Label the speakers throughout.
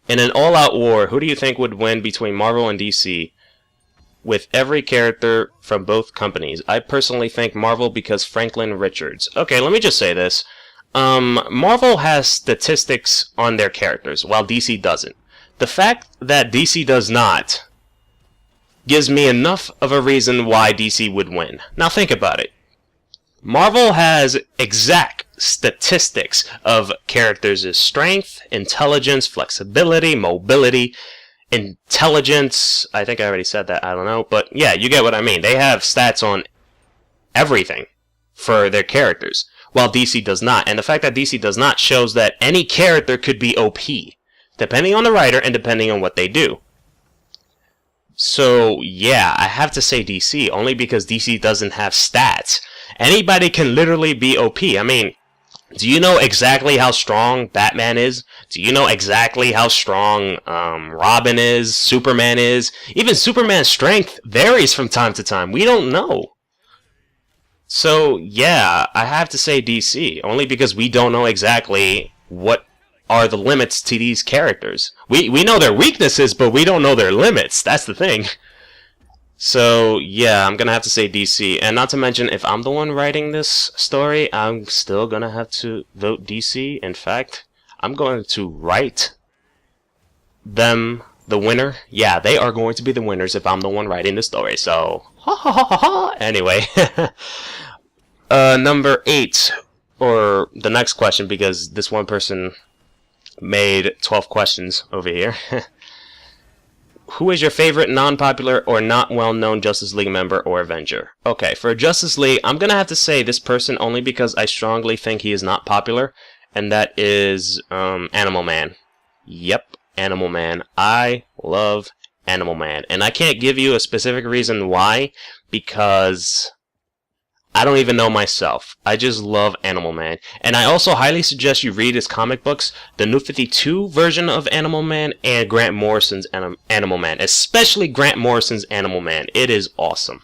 Speaker 1: In an all-out war, who do you think would win between Marvel and DC with every character from both companies? I personally think Marvel because Franklin Richards. Okay, let me just say this. Marvel has statistics on their characters, while DC doesn't. The fact that DC does not gives me enough of a reason why DC would win. Now think about it. Marvel has exact statistics of characters' strength, intelligence, flexibility, mobility, intelligence. I think I already said that, I don't know. But yeah, you get what I mean. They have stats on everything for their characters, while DC does not. And the fact that DC does not shows that any character could be OP, depending on the writer and depending on what they do. So yeah, I have to say DC, only because DC doesn't have stats. Anybody can literally be OP. I mean, do you know exactly how strong Batman is? Do you know exactly how strong Robin is, Superman is? Even Superman's strength varies from time to time. We don't know. So yeah, I have to say DC, only because we don't know exactly what are the limits to these characters. We know their weaknesses, but we don't know their limits. That's the thing. So yeah, I'm gonna have to say DC. And not to mention, if I'm the one writing this story, I'm still gonna have to vote DC. In fact, I'm going to write them the winner. Yeah, they are going to be the winners if I'm the one writing the story. So, ha ha ha ha ha. Anyway, number 8, or the next question, because this one person made 12 questions over here. Who is your favorite non-popular or not well-known Justice League member or Avenger? Okay, for Justice League, I'm gonna have to say this person only because I strongly think he is not popular, and that is Animal Man. Yep, Animal Man. I love Animal Man, and I can't give you a specific reason why, because I don't even know myself. I just love Animal Man. And I also highly suggest you read his comic books, the New 52 version of Animal Man and Grant Morrison's Animal Man. Especially Grant Morrison's Animal Man. It is awesome.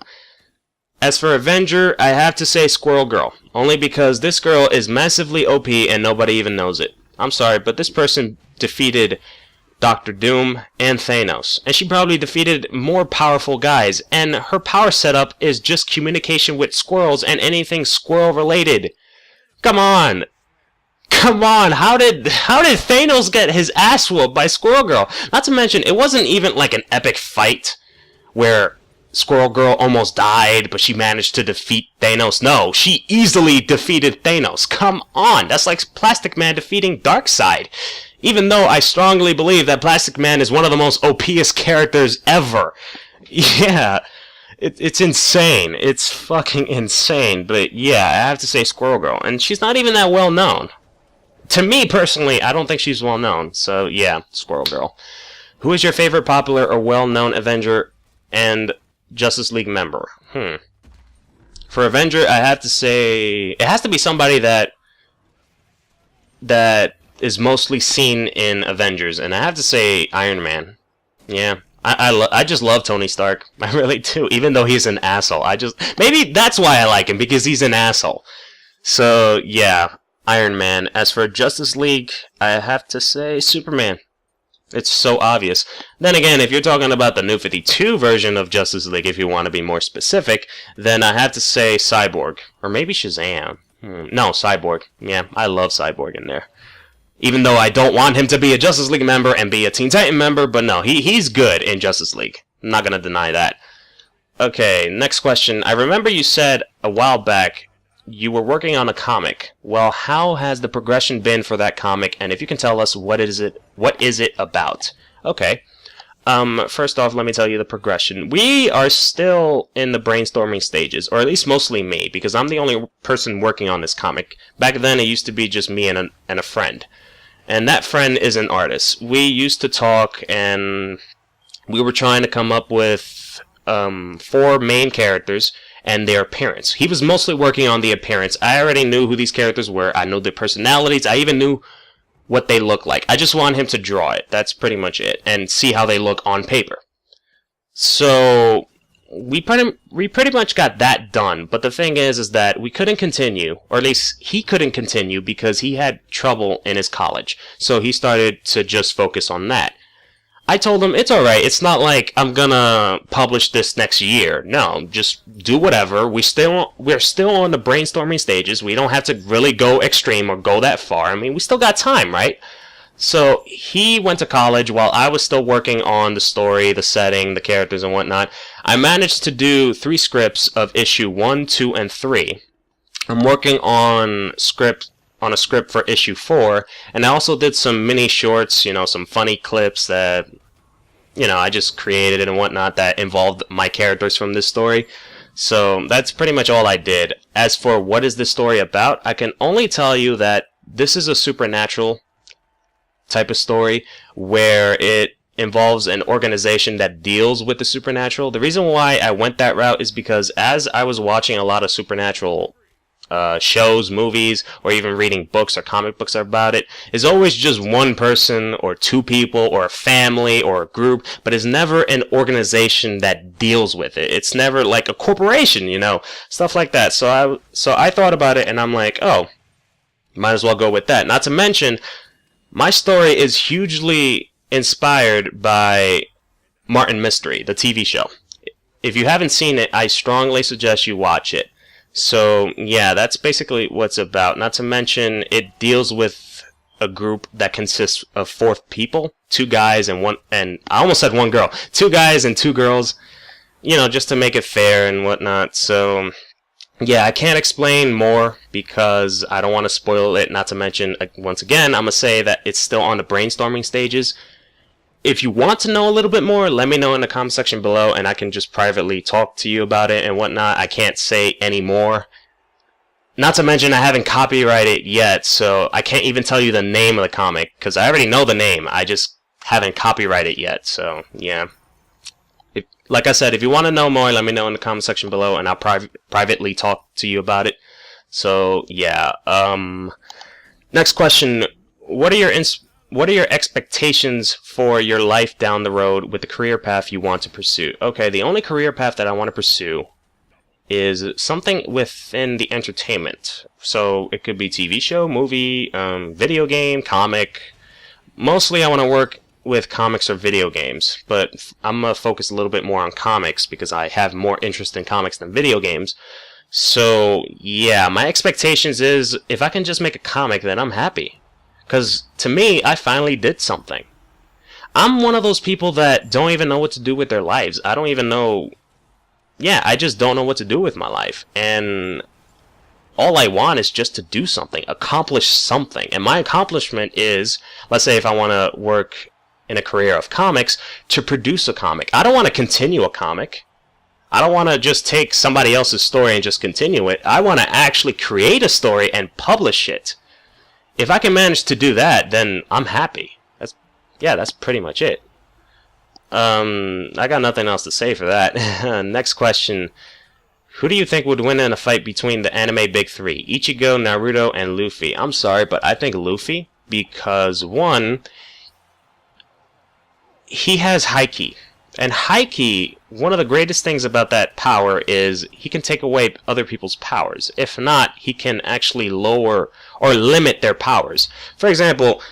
Speaker 1: As for Avenger, I have to say Squirrel Girl. Only because this girl is massively OP and nobody even knows it. I'm sorry, but this person defeated Dr. Doom and Thanos, and she probably defeated more powerful guys, and her power setup is just communication with squirrels and anything squirrel related. Come on, how did Thanos get his ass whooped by Squirrel Girl? Not to mention, it wasn't even like an epic fight where Squirrel Girl almost died, but she managed to defeat Thanos. No, she easily defeated Thanos. Come on, that's like Plastic Man defeating Darkseid. Even though I strongly believe that Plastic Man is one of the most OP'est characters ever. Yeah, it's insane. It's fucking insane. But yeah, I have to say Squirrel Girl. And she's not even that well known. To me, personally, I don't think she's well known. So yeah, Squirrel Girl. Who is your favorite popular or well-known Avenger and Justice League member? For Avenger, I have to say... it has to be somebody that is mostly seen in Avengers, and I have to say Iron Man. Yeah, I just love Tony Stark. I really do, even though he's an asshole. Maybe that's why I like him, because he's an asshole. So yeah, Iron Man. As for Justice League, I have to say Superman. It's so obvious. Then again, if you're talking about the New 52 version of Justice League, if you want to be more specific, then I have to say Cyborg. Or maybe Shazam. No, Cyborg. Yeah, I love Cyborg in there. Even though I don't want him to be a Justice League member and be a Teen Titan member, but no, he's good in Justice League. I'm not going to deny that. Okay, next question. I remember you said a while back you were working on a comic. Well, how has the progression been for that comic? And if you can tell us, what is it about? Okay. First off, let me tell you the progression. We are still in the brainstorming stages, or at least mostly me, because I'm the only person working on this comic. Back then, it used to be just me and a friend. And that friend is an artist. We used to talk, and we were trying to come up with 4 main characters and their appearance. He was mostly working on the appearance. I already knew who these characters were. I knew their personalities. I even knew what they look like. I just want him to draw it. That's pretty much it. And see how they look on paper. So we pretty much got that done. But the thing is that we couldn't continue, or at least he couldn't continue because he had trouble in his college. So he started to just focus on that. I told him, it's alright, it's not like I'm gonna publish this next year. No, just do whatever. We're still on the brainstorming stages. We don't have to really go extreme or go that far. I mean, we still got time, right? So he went to college while I was still working on the story, the setting, the characters and whatnot. I managed to do 3 scripts of issue 1, 2, and 3. I'm working on a script for issue 4, and I also did some mini shorts, you know, some funny clips that, you know, I just created and whatnot that involved my characters from this story. So that's pretty much all I did. As for what is this story about, I can only tell you that this is a supernatural type of story where it involves an organization that deals with the supernatural. The reason why I went that route is because as I was watching a lot of supernatural shows, movies, or even reading books or comic books about it, is always just one person or 2 people or a family or a group, but it's never an organization that deals with it. It's never like a corporation, you know, stuff like that. So I thought about it and I'm like, oh, might as well go with that. Not to mention, my story is hugely inspired by Martin Mystery, the TV show. If you haven't seen it, I strongly suggest you watch it. So, yeah, that's basically what's about. Not to mention, it deals with a group that consists of 4 people, 2 guys and I almost said 1 girl. 2 guys and 2 girls, you know, just to make it fair and whatnot. So, yeah, I can't explain more because I don't want to spoil it. Not to mention, once again, I'm going to say that it's still on the brainstorming stages. If you want to know a little bit more, let me know in the comment section below, and I can just privately talk to you about it and whatnot. I can't say any more. Not to mention, I haven't copyrighted yet, so I can't even tell you the name of the comic, because I already know the name. I just haven't copyrighted yet, so, yeah. Like I said, if you want to know more, let me know in the comment section below, and I'll privately talk to you about it. So, yeah. Next question. What are your expectations for your life down the road with the career path you want to pursue? Okay, the only career path that I want to pursue is something within the entertainment. So it could be TV show, movie, video game, comic. Mostly I want to work with comics or video games, but I'm going to focus a little bit more on comics because I have more interest in comics than video games. So yeah, my expectations is if I can just make a comic, then I'm happy. Because, to me, I finally did something. I'm one of those people that don't even know what to do with their lives. I don't even know... Yeah, I just don't know what to do with my life. And all I want is just to do something, accomplish something. And my accomplishment is, let's say if I want to work in a career of comics, to produce a comic. I don't want to continue a comic. I don't want to just take somebody else's story and just continue it. I want to actually create a story and publish it. If I can manage to do that, then I'm happy. That's pretty much it. I got nothing else to say for that. Next question. Who do you think would win in a fight between the anime big 3? Ichigo, Naruto, and Luffy. I'm sorry, but I think Luffy because, 1, he has Haki. And Haki, one of the greatest things about that power is he can take away other people's powers. If not, he can actually lower or limit their powers. For example,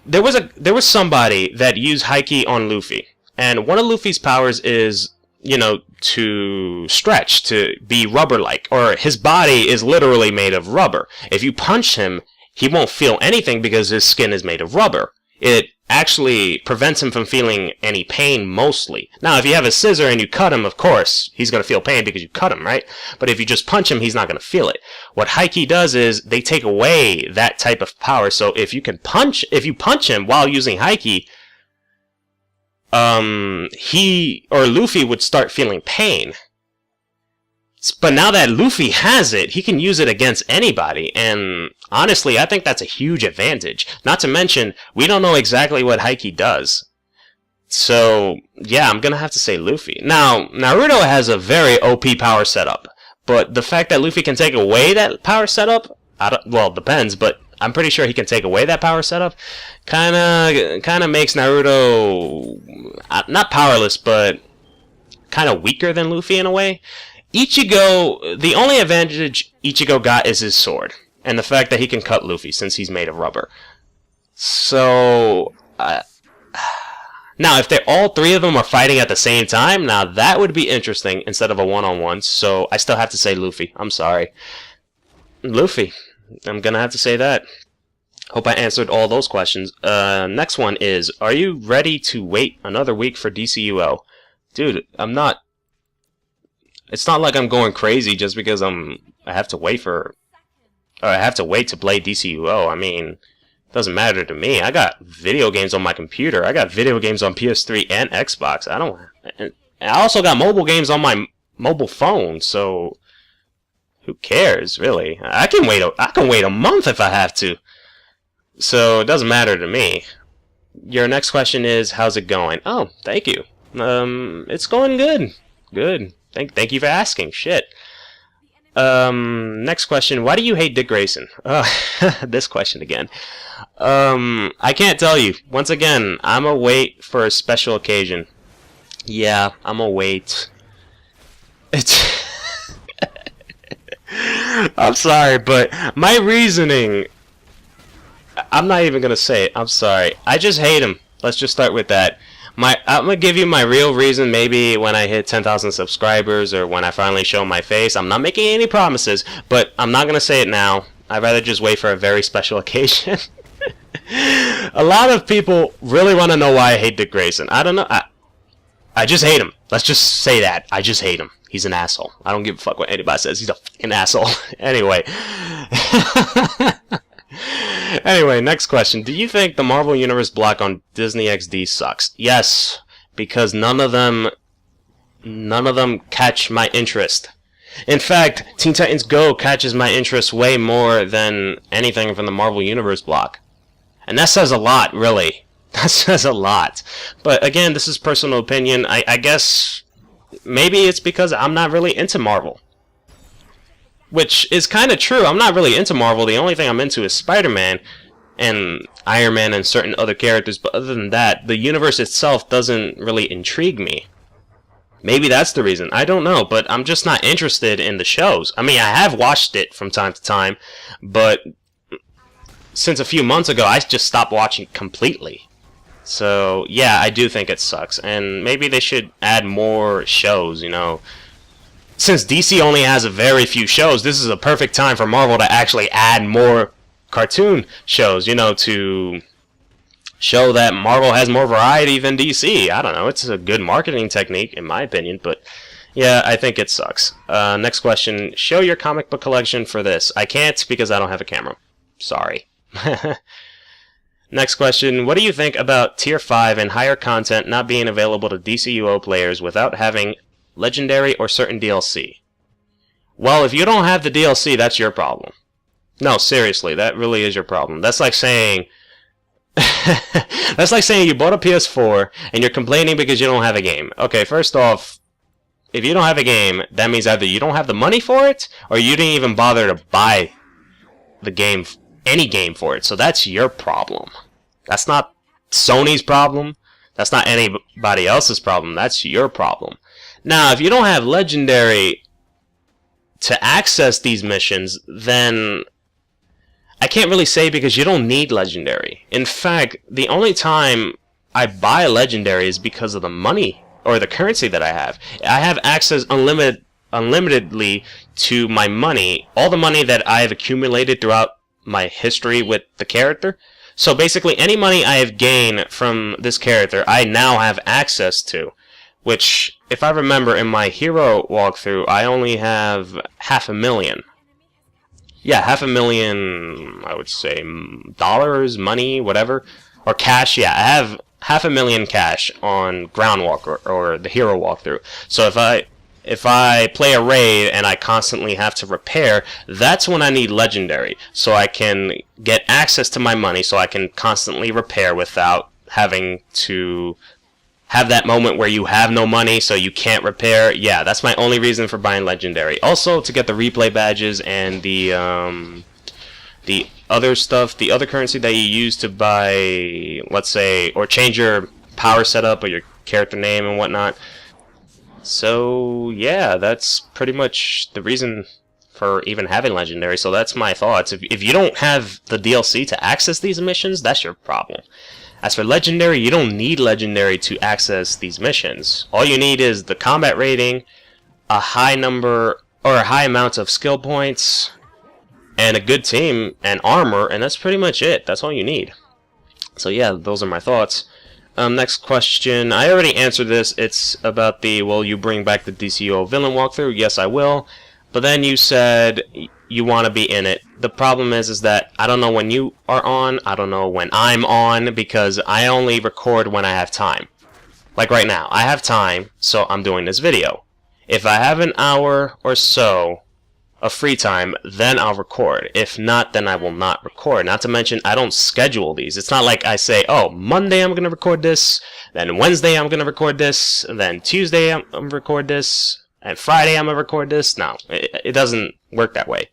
Speaker 1: there was somebody that used Haki on Luffy, and one of Luffy's powers is, you know, to stretch, to be rubber-like, or his body is literally made of rubber. If you punch him, he won't feel anything because his skin is made of rubber. It actually prevents him from feeling any pain mostly. Now, if you have a scissor and you cut him, of course, he's going to feel pain because you cut him, right? But if you just punch him, he's not going to feel it. What Haki does is they take away that type of power. So if you punch him while using Haki, he or Luffy would start feeling pain. But now that Luffy has it, he can use it against anybody, and honestly, I think that's a huge advantage. Not to mention, we don't know exactly what Haki does. So, yeah, I'm gonna have to say Luffy. Now, Naruto has a very OP power setup, but the fact that Luffy can take away that power setup, well, depends, but I'm pretty sure he can take away that power setup, kinda makes Naruto, not powerless, but kind of weaker than Luffy in a way. Ichigo, the only advantage Ichigo got is his sword, and the fact that he can cut Luffy since he's made of rubber. So, now if all three of them are fighting at the same time, now that would be interesting instead of a one-on-one. So I still have to say Luffy. I'm sorry, Luffy. I'm gonna have to say that. Hope I answered all those questions. Next one is: are you ready to wait another week for DCUO? Dude, I'm not. It's not like I'm going crazy just because I have to wait to play DCUO. I mean, it doesn't matter to me. I got video games on my computer. I got video games on PS3 and Xbox. I also got mobile games on my mobile phone. So who cares, really? I can wait a month if I have to. So it doesn't matter to me. Your next question is: how's it going? Oh, thank you. It's going good. Good. Thank you for asking. Shit. Next question. Why do you hate Dick Grayson? This question again. I can't tell you. Once again, I'm a wait for a special occasion. Yeah, I'm a wait. It's... I'm sorry, but my reasoning... I'm not even gonna say it. I'm sorry. I just hate him. Let's just start with that. I'm gonna give you my real reason maybe when I hit 10,000 subscribers or when I finally show my face. I'm not making any promises, but I'm not gonna say it now. I'd rather just wait for a very special occasion. A lot of people really want to know why I hate Dick Grayson. I don't know. I just hate him. Let's just say that. I just hate him. He's an asshole. I don't give a fuck what anybody says. He's a fucking asshole. Anyway. Anyway, next question. Do you think the Marvel Universe block on Disney XD sucks? Yes, because none of them catch my interest. In fact, Teen Titans Go catches my interest way more than anything from the Marvel Universe block. And that says a lot, really. That says a lot. But again, this is personal opinion. I guess maybe it's because I'm not really into Marvel. Which is kind of true. I'm not really into Marvel. The only thing I'm into is Spider-Man and Iron Man and certain other characters. But other than that, the universe itself doesn't really intrigue me. Maybe that's the reason. I don't know. But I'm just not interested in the shows. I mean, I have watched it from time to time. But since a few months ago, I just stopped watching completely. So, yeah, I do think it sucks. And maybe they should add more shows, you know. Since DC only has a very few shows, this is a perfect time for Marvel to actually add more cartoon shows, you know, to show that Marvel has more variety than DC. I don't know, it's a good marketing technique, in my opinion, but yeah, I think it sucks. Next question, show your comic book collection for this. I can't because I don't have a camera. Sorry. Next question, what do you think about Tier 5 and higher content not being available to DCUO players without having Legendary or certain DLC? Well, if you don't have the DLC, that's your problem. No, seriously, that really is your problem. That's like saying that's like saying you bought a PS4 and you're complaining because you don't have a game. Okay, first off, if you don't have a game, that means either you don't have the money for it or you didn't even bother to buy the game, any game for it. So that's your problem. That's not Sony's problem. That's not anybody else's problem. That's your problem. Now, if you don't have Legendary to access these missions, then I can't really say because you don't need Legendary. In fact, the only time I buy Legendary is because of the money or the currency that I have. I have access unlimitedly to my money, all the money that I have accumulated throughout my history with the character. So basically, any money I have gained from this character, I now have access to. Which, if I remember, in my hero walkthrough, I only have $500,000. Yeah, $500,000, I would say, dollars, money, whatever. Or cash, yeah, I have $500,000 cash on ground walk or the hero walkthrough. So if I play a raid and I constantly have to repair, that's when I need Legendary. So I can get access to my money so I can constantly repair without having to have that moment where you have no money so you can't repair. Yeah, that's my only reason for buying Legendary. Also, to get the replay badges and the other stuff, the other currency that you use to buy, let's say, or change your power setup or your character name and whatnot. So yeah, that's pretty much the reason for even having Legendary. So that's my thoughts. If you don't have the DLC to access these missions, that's your problem. As for Legendary, you don't need Legendary to access these missions. All you need is the combat rating, a high number or a high amount of skill points, and a good team and armor, and that's pretty much it. That's all you need. So yeah, those are my thoughts. Next question. I already answered this. It's about the, will you bring back the DCUO villain walkthrough? Yes, I will. But then you said you want to be in it. The problem is that I don't know when you are on. I don't know when I'm on, because I only record when I have time. Like right now, I have time, so I'm doing this video. If I have an hour or so of free time, then I'll record. If not, then I will not record. Not to mention, I don't schedule these. It's not like I say, oh, Monday I'm going to record this, then Wednesday I'm going to record this, then Tuesday I'm going to record this, and Friday I'm going to record this. No, it doesn't work that way.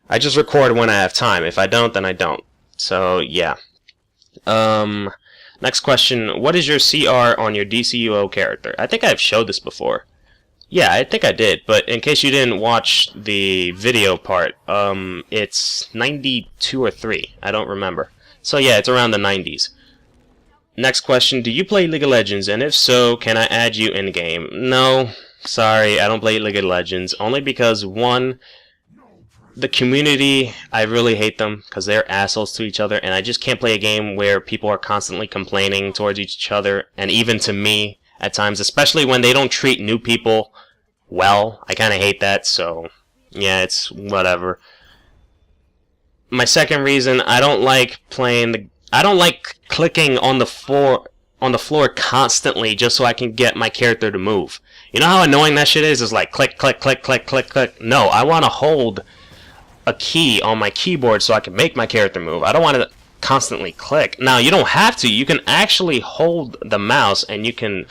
Speaker 1: I just record when I have time. If I don't, then I don't. So, yeah. Next question. What is your CR on your DCUO character? I think I've showed this before. Yeah, I think I did, but in case you didn't watch the video part, it's 92 or 3. I don't remember. So yeah, it's around the 90s. Next question. Do you play League of Legends? And if so, can I add you in-game? No. Sorry, I don't play League of Legends. Only because, one, the community, I really hate them because they're assholes to each other, and I just can't play a game where people are constantly complaining towards each other, and even to me at times, especially when they don't treat new people well. I kind of hate that, so yeah, it's whatever. My second reason, I don't like clicking on the floor constantly just so I can get my character to move. You know how annoying that shit is? It's like click, click, click, click, click, click. No, I want to hold a key on my keyboard so I can make my character move. I don't want to constantly click. Now, you don't have to. You can actually hold the mouse and you can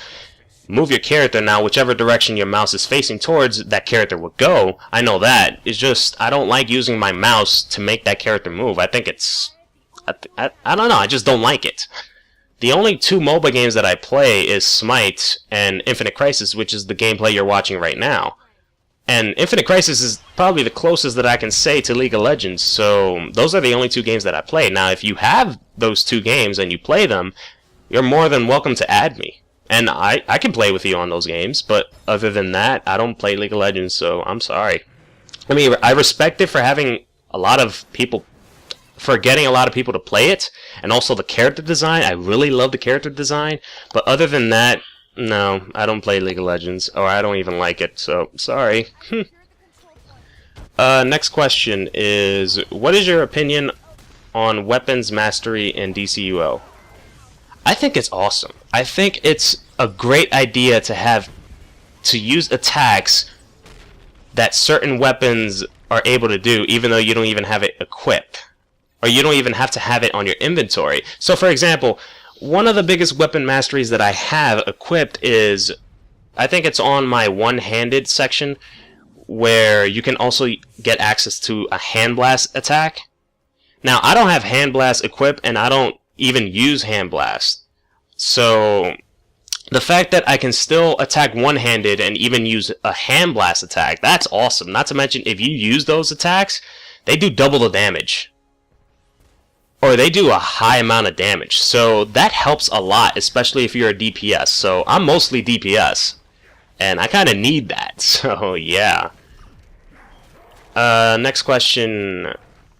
Speaker 1: move your character. Now, whichever direction your mouse is facing towards, that character will go. I know that. It's just, I don't like using my mouse to make that character move. I think it's... I don't know. I just don't like it. The only two MOBA games that I play is Smite and Infinite Crisis, which is the gameplay you're watching right now. And Infinite Crisis is probably the closest that I can say to League of Legends, so those are the only two games that I play. Now, if you have those two games and you play them, you're more than welcome to add me. And I can play with you on those games, but other than that, I don't play League of Legends, so I'm sorry. I mean, I respect it for having a lot of people, for getting a lot of people to play it, and also the character design. I really love the character design, but other than that, no, I don't play League of Legends, or I don't even like it, so sorry. Next question is, what is your opinion on weapons mastery in DCUO? I think it's awesome. I think it's a great idea to use attacks that certain weapons are able to do, even though you don't even have it equipped, or you don't even have to have it on your inventory. So, for example, one of the biggest weapon masteries that I have equipped is, I think it's on my one-handed section, where you can also get access to a hand blast attack. Now, I don't have hand blast equipped, and I don't even use hand blast. So, the fact that I can still attack one-handed and even use a hand blast attack, that's awesome. Not to mention, if you use those attacks, they do double the damage. Or they do a high amount of damage. So that helps a lot, especially if you're a DPS. So I'm mostly DPS, and I kind of need that. So yeah. Next question.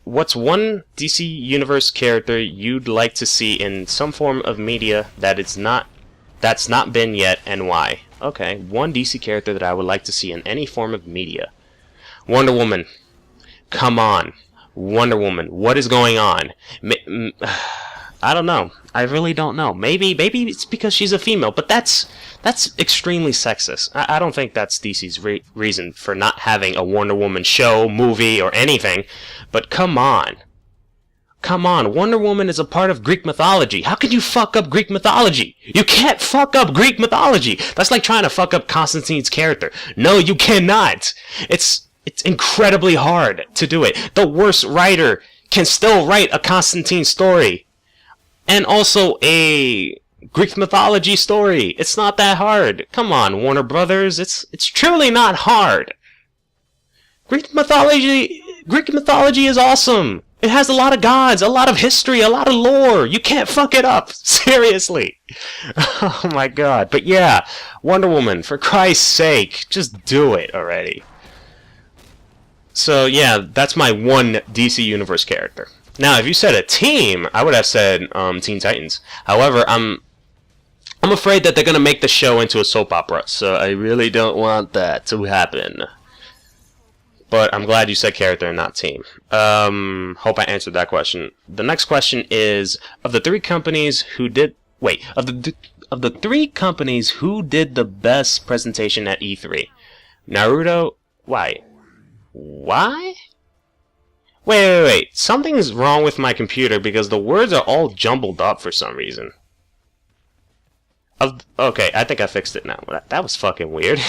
Speaker 1: What's one DC Universe character you'd like to see in some form of media that's not been yet, and why? Okay, one DC character that I would like to see in any form of media. Wonder Woman. Come on. Wonder Woman, what is going on? I don't know. I really don't know. Maybe it's because she's a female, but that's extremely sexist. I don't think that's DC's reason for not having a Wonder Woman show, movie, or anything. But come on. Come on, Wonder Woman is a part of Greek mythology. How can you fuck up Greek mythology? You can't fuck up Greek mythology. That's like trying to fuck up Constantine's character. No, you cannot. It's incredibly hard to do it. The worst writer can still write a Constantine story. And also a Greek mythology story. It's not that hard. Come on, Warner Brothers. It's truly not hard. Greek mythology is awesome. It has a lot of gods, a lot of history, a lot of lore. You can't fuck it up. Seriously. Oh my god. But yeah, Wonder Woman, for Christ's sake, just do it already. So yeah, that's my one DC Universe character. Now, if you said a team, I would have said Teen Titans. However, I'm afraid that they're gonna make the show into a soap opera, so I really don't want that to happen. But I'm glad you said character and not team. Hope I answered that question. The next question is, of the three companies who did the three companies who did the best presentation at E3? Naruto. Why? Wait. Something's wrong with my computer because the words are all jumbled up for some reason. Okay, I think I fixed it now. That was fucking weird.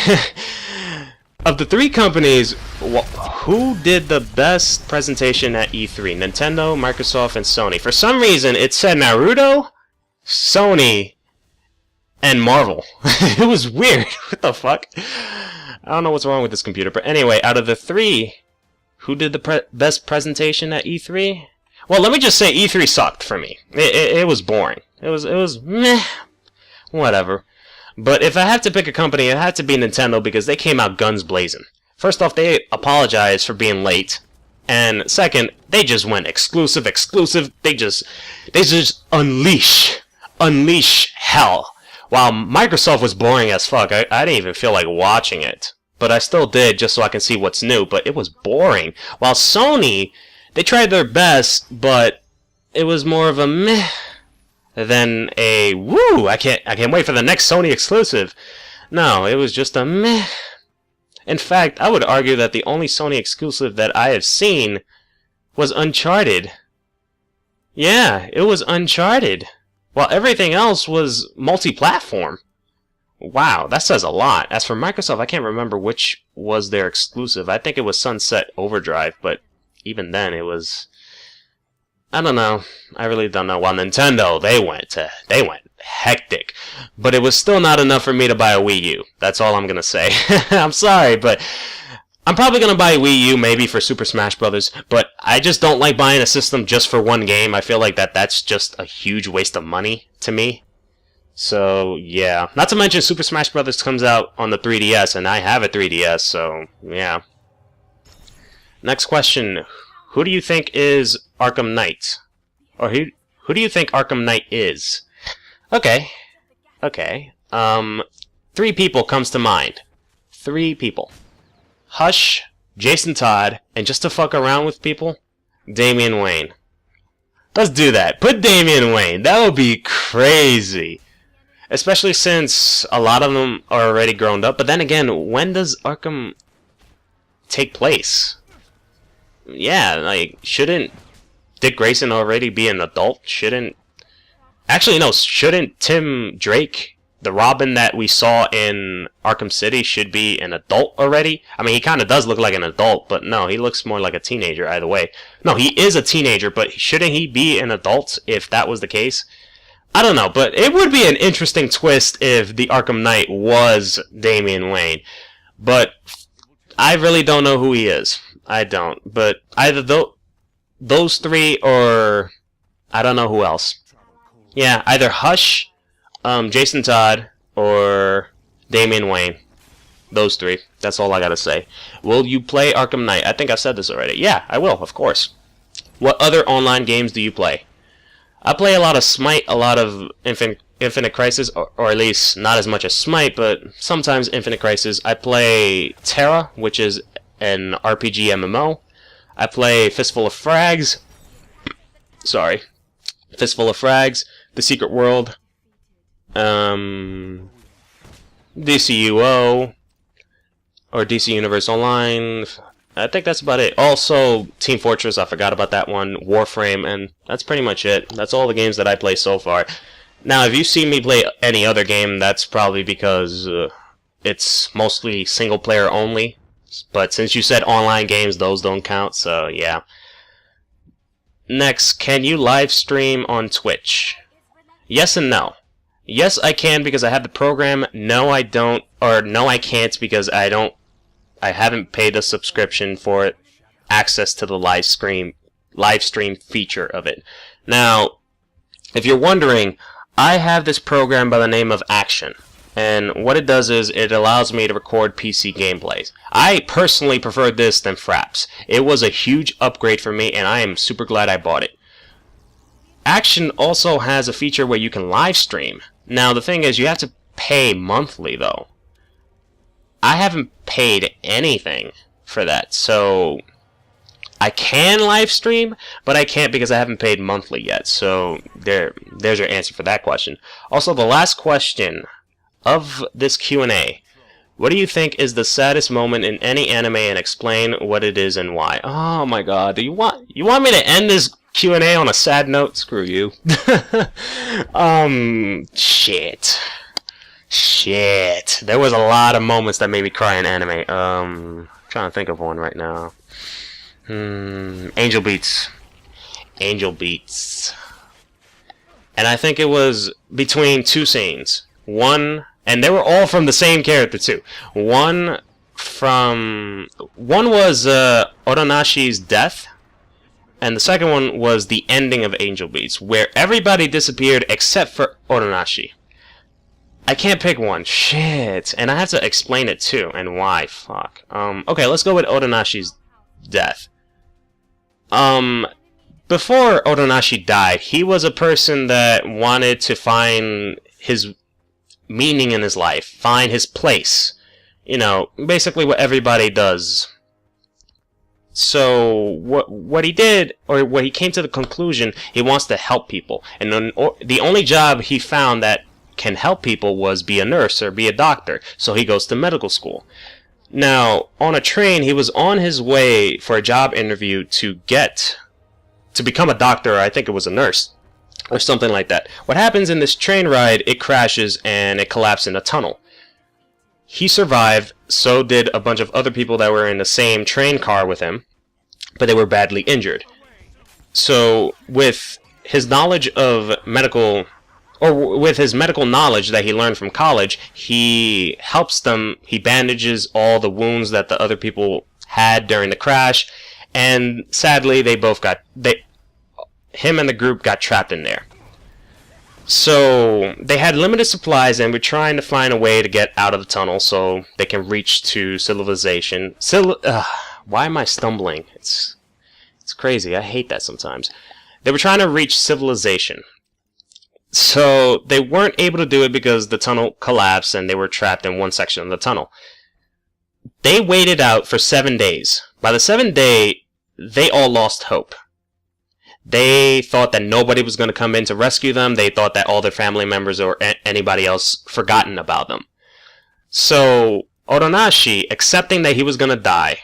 Speaker 1: Of the three companies, who did the best presentation at E3? Nintendo, Microsoft, and Sony. For some reason, it said Naruto, Sony, and Marvel. It was weird. What the fuck? I don't know what's wrong with this computer. But anyway, out of the three, who did the best presentation at E3? Well, let me just say E3 sucked for me. It was boring. It was meh. Whatever. But if I have to pick a company, it had to be Nintendo because they came out guns blazing. First off, they apologized for being late. And second, they just went exclusive. They just unleash hell. While Microsoft was boring as fuck, I didn't even feel like watching it. But I still did just so I can see what's new, but it was boring. While Sony, they tried their best, but it was more of a meh than a woo. I can't wait for the next Sony exclusive. No, it was just a meh. In fact, I would argue that the only Sony exclusive that I have seen was Uncharted. Yeah, it was Uncharted. While everything else was multi-platform. Wow, that says a lot. As for Microsoft, I can't remember which was their exclusive. I think it was Sunset Overdrive, but even then it was, I don't know. I really don't know. While Nintendo, they went hectic. But it was still not enough for me to buy a Wii U. That's all I'm going to say. I'm sorry, but I'm probably going to buy a Wii U maybe for Super Smash Bros. But I just don't like buying a system just for one game. I feel like that's just a huge waste of money to me. So, yeah. Not to mention Super Smash Bros. Comes out on the 3DS, and I have a 3DS, so, yeah. Next question. Who do you think is Arkham Knight? Or who do you think Arkham Knight is? Okay. Three people comes to mind. 3 people. Hush, Jason Todd, and just to fuck around with people, Damian Wayne. Let's do that. Put Damian Wayne. That would be crazy. Especially since a lot of them are already grown up. But then again, when does Arkham take place? Yeah, like, shouldn't Dick Grayson already be an adult? Shouldn't Tim Drake, the Robin that we saw in Arkham City, should be an adult already? I mean, he kind of does look like an adult, but no, he looks more like a teenager either way. No, he is a teenager, but shouldn't he be an adult if that was the case? I don't know, but it would be an interesting twist if the Arkham Knight was Damian Wayne. But I really don't know who he is. I don't. But either those 3 or I don't know who else. Yeah, either Hush, Jason Todd, or Damian Wayne. Those 3. That's all I gotta say. Will you play Arkham Knight? I think I've said this already. Yeah, I will, of course. What other online games do you play? I play a lot of Smite, a lot of Infinite Crisis, or at least not as much as Smite, but sometimes Infinite Crisis. I play Terra, which is an RPG MMO. I play Fistful of Frags. Sorry. Fistful of Frags, The Secret World, DCUO, or DC Universe Online. I think that's about it. Also, Team Fortress, I forgot about that one. Warframe, and that's pretty much it. That's all the games that I play so far. Now, if you see me play any other game, that's probably because it's mostly single player only. But since you said online games, those don't count, so yeah. Next, can you live stream on Twitch? Yes and no. Yes, I can because I have the program. No, I don't. Or no, I can't because I haven't paid a subscription for it. Access to the live stream feature of it. Now, if you're wondering, I have this program by the name of Action. And what it does is it allows me to record PC gameplays. I personally prefer this than Fraps. It was a huge upgrade for me, and I am super glad I bought it. Action also has a feature where you can live stream. Now, the thing is, you have to pay monthly, though. I haven't paid anything for that, so I can live stream, but I can't because I haven't paid monthly yet. So there's your answer for that question. Also, the last question of this Q&A. What do you think is the saddest moment in any anime, and explain what it is and why? Oh my god, you want me to end this Q&A on a sad note? Screw you. Shit. There was a lot of moments that made me cry in anime. Trying to think of one right now. Angel Beats. And I think it was between two scenes. One, and they were all from the same character too. One was Oronashi's death, and the second one was the ending of Angel Beats, where everybody disappeared except for Oronashi. I can't pick one. Shit. And I have to explain it too, and why. Fuck. Okay, let's go with Oronashi's death. Before Oronashi died, he was a person that wanted to find his meaning in his life, find his place. You know, basically what everybody does. So what he did, or what he came to the conclusion, he wants to help people. And the only job he found that can help people was be a nurse or be a doctor. So he goes to medical school. Now, on a train, he was on his way for a job interview to become a doctor, or I think it was a nurse, or something like that. What happens in this train ride, it crashes and it collapses in a tunnel. He survived, so did a bunch of other people that were in the same train car with him, but they were badly injured. So, with his knowledge of medical, or with his medical knowledge that he learned from college, he helps them, he bandages all the wounds that the other people had during the crash, and sadly, him and the group got trapped in there. So, they had limited supplies and were trying to find a way to get out of the tunnel so they can reach to civilization. Why am I stumbling? It's crazy. I hate that sometimes. They were trying to reach civilization. So, they weren't able to do it because the tunnel collapsed and they were trapped in one section of the tunnel. They waited out for 7 days. By the 7th day, they all lost hope. They thought that nobody was going to come in to rescue them. They thought that all their family members or anybody else forgotten about them. So, Oronashi, accepting that he was going to die.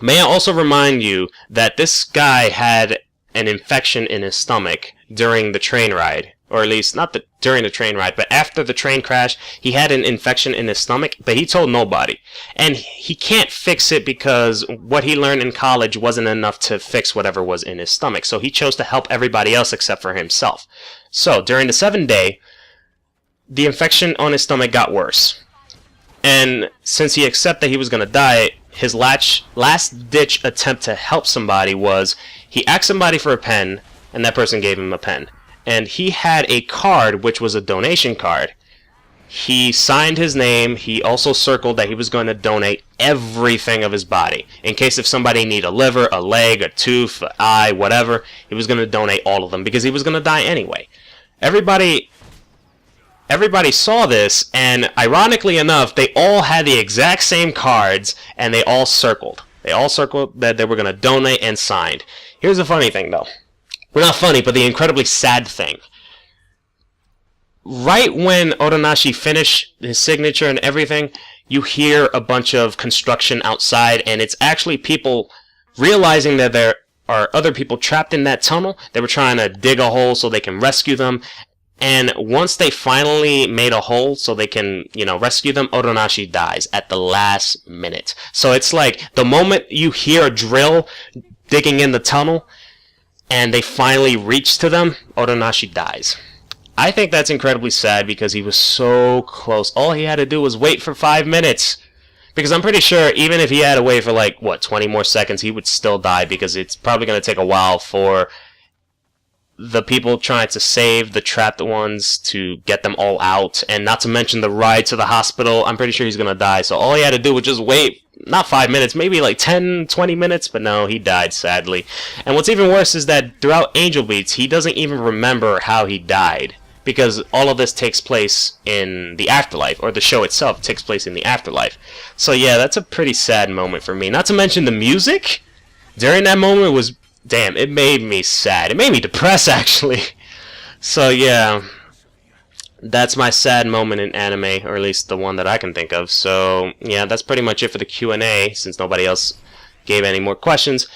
Speaker 1: May I also remind you that this guy had an infection in his stomach during the train ride. Or at least, not during the train ride, but after the train crash, he had an infection in his stomach, but he told nobody. And he can't fix it because what he learned in college wasn't enough to fix whatever was in his stomach. So he chose to help everybody else except for himself. So, during the 7th day, the infection on his stomach got worse. And since he accepted that he was going to die, his last-ditch attempt to help somebody was, he asked somebody for a pen, and that person gave him a pen. And he had a card, which was a donation card. He signed his name. He also circled that he was going to donate everything of his body. In case if somebody needed a liver, a leg, a tooth, an eye, whatever, he was going to donate all of them because he was going to die anyway. Everybody saw this, and ironically enough, they all had the exact same cards, and they all circled. They all circled that they were going to donate and signed. Here's the funny thing, though. Well, not funny, but the incredibly sad thing. Right when Oronashi finished his signature and everything, you hear a bunch of construction outside, and it's actually people realizing that there are other people trapped in that tunnel. They were trying to dig a hole so they can rescue them. And once they finally made a hole so they can, rescue them, Oronashi dies at the last minute. So it's like the moment you hear a drill digging in the tunnel, and they finally reach to them, Oronashi dies. I think that's incredibly sad because he was so close. All he had to do was wait for 5 minutes. Because I'm pretty sure even if he had to wait for like, what, 20 more seconds, he would still die because it's probably going to take a while for the people trying to save the trapped ones to get them all out. And not to mention the ride to the hospital. I'm pretty sure he's going to die. So all he had to do was just wait, not 5 minutes, maybe like 10, 20 minutes. But no, he died, sadly. And what's even worse is that throughout Angel Beats, he doesn't even remember how he died. Because all of this takes place in the afterlife, or the show itself takes place in the afterlife. So yeah, that's a pretty sad moment for me. Not to mention the music during that moment was, damn, it made me sad. It made me depressed, actually. So yeah, that's my sad moment in anime, or at least the one that I can think of. So yeah, that's pretty much it for the Q&A, since nobody else gave any more questions.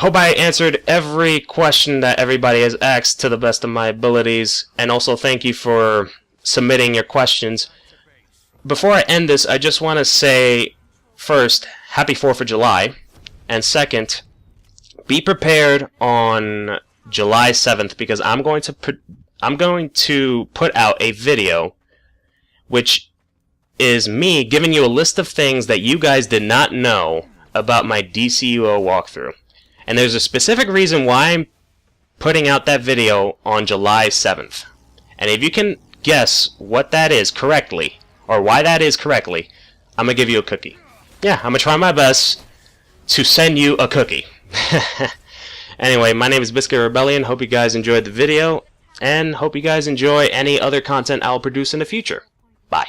Speaker 1: Hope I answered every question that everybody has asked to the best of my abilities, and also thank you for submitting your questions. Before I end this, I just want to say, first, happy 4th of July, and second, be prepared on July 7th, because I'm going to put out a video which is me giving you a list of things that you guys did not know about my DCUO walkthrough. And there's a specific reason why I'm putting out that video on July 7th. And if you can guess what that is correctly, or why that is correctly, I'm going to give you a cookie. Yeah, I'm going to try my best to send you a cookie. Anyway, my name is Bizkit Rebellion. Hope you guys enjoyed the video, and hope you guys enjoy any other content I'll produce in the future. Bye.